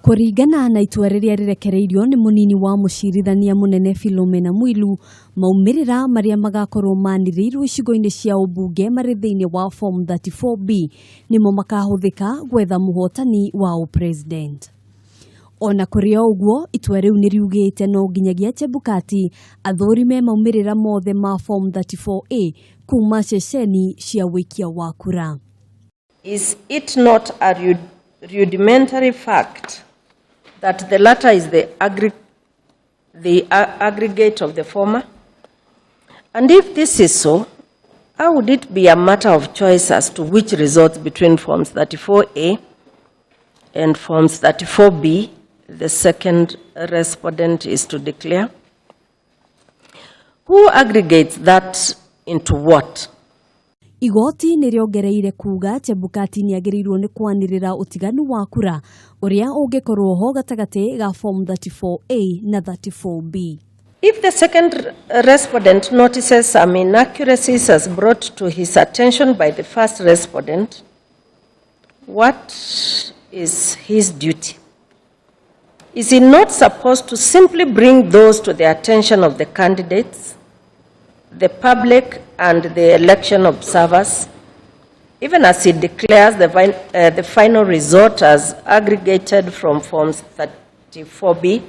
Kuringana na itua riria rirekereirio ni munini wa Acirithania munene Philomena Mwilu, maumirira maria magakorwo manirirwo icigo-ini cia umbunge mari thiini wa form 34B nimo makahuthika gwetha muhotani wa president. Ona kuri uguo itua riu ni riugite no nginyagia Chebukati athurime maumirira mothe ma form 34A kuma ceceni cia wikia wa kura. Is it not a rudimentary fact that the latter is the aggregate of the former? And if this is so, how would it be a matter of choice as to which results between Forms 34A and Forms 34B the second respondent is to declare? Who aggregates that into what? Igoti niriongereire kuuga Chebukati niagiriirwo ni kuongerera utiganu wa kura uria ugakorwo ho gatagati ga form 34A na 34B. If the second respondent notices some inaccuracies as brought to his attention by the first respondent, what is his duty? Is he not supposed to simply bring those to the attention of the candidates, the public and the election observers, even as he declares the final result as aggregated from Forms 34B?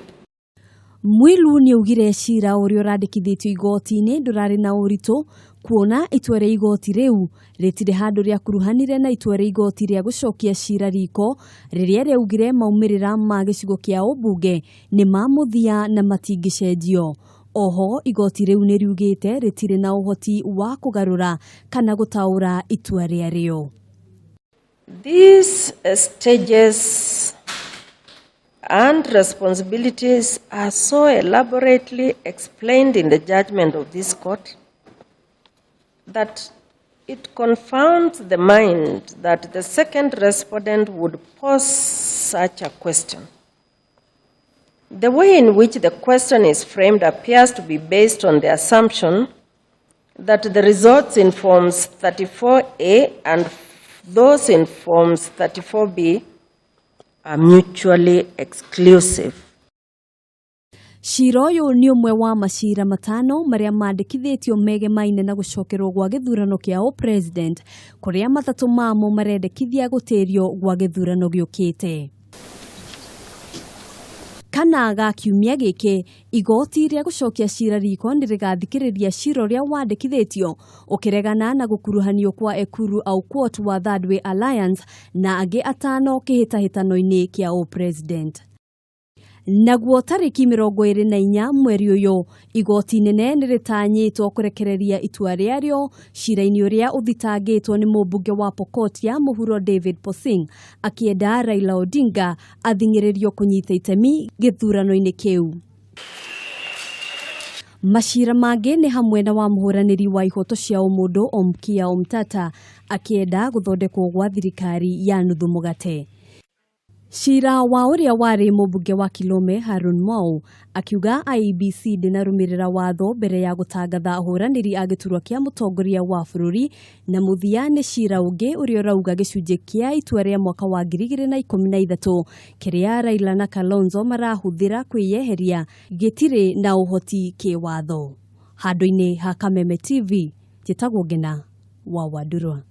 Mwilu ni ugire ciira uria urandikithitio igoti-ini ndurari na uritu kuona itua ria igoti riu ritire handu ria kuruhanire na itua ria igoti ria gucokia ciira riko riria riaugire maumirira ma gicigo kia umbunge ni mamuthia na matingicenjio. Oho igoti riu ni riugite ritire na uhoti wa kugarura kana gutaura itua ria rio. These stages and responsibilities are so elaborately explained in the judgment of this court that it confounds the mind that the second respondent would pose such a question. The way in which the question is framed appears to be based on the assumption that the results in Forms 34A and those in Forms 34B are mutually exclusive. Ciira uyu ni umwe wa macira matano maria mandikithitio mege maine na gucokerwo gwa githurano kia president kuria mathatu mamo marendekithia gutirio gwa githurano giukite. Kana ga kiumia giki igoti ria gucokia ciira riko ndirigathikiriria ciira uria wandikithitio ukiregana na gukuruhanio kwa ekuru au court wa Third Way Alliance na angi atano kihitahitano-ini kia president. Naguo tariki 24 mweri uyu igoti nene niritanyitwo kurekereria itua riario ciira-ini uria uthitangitwo ni mumbunge wa Pokot ya muhuro David Posing akienda Raila Odinga athingiririo kunyita itemi githurano-ini kiu. Macira mangi ni hamwe na wa muhuraniri wa ihoto cia umundu Omkia Omtata akienda guthondekwo gwa thirikari ya nuthu mugate. Ciira wa uria wari mumbunge wa Kilome Harun Mau akiuga IEBC ndinarumirira watho mbere ya gutangatha ahuraniri agiturwa kia mutongoria wa bururi na muthia ni ciira ungi uria urauga gicunje kia itua ria mwaka wa 2013 kiria Raila na Kalonzo marahuthira kwiyeheria gitire na uhoti kiwatho. Handu-ini ha Kameme TV Njitagwo Ngina wa Wadurwa.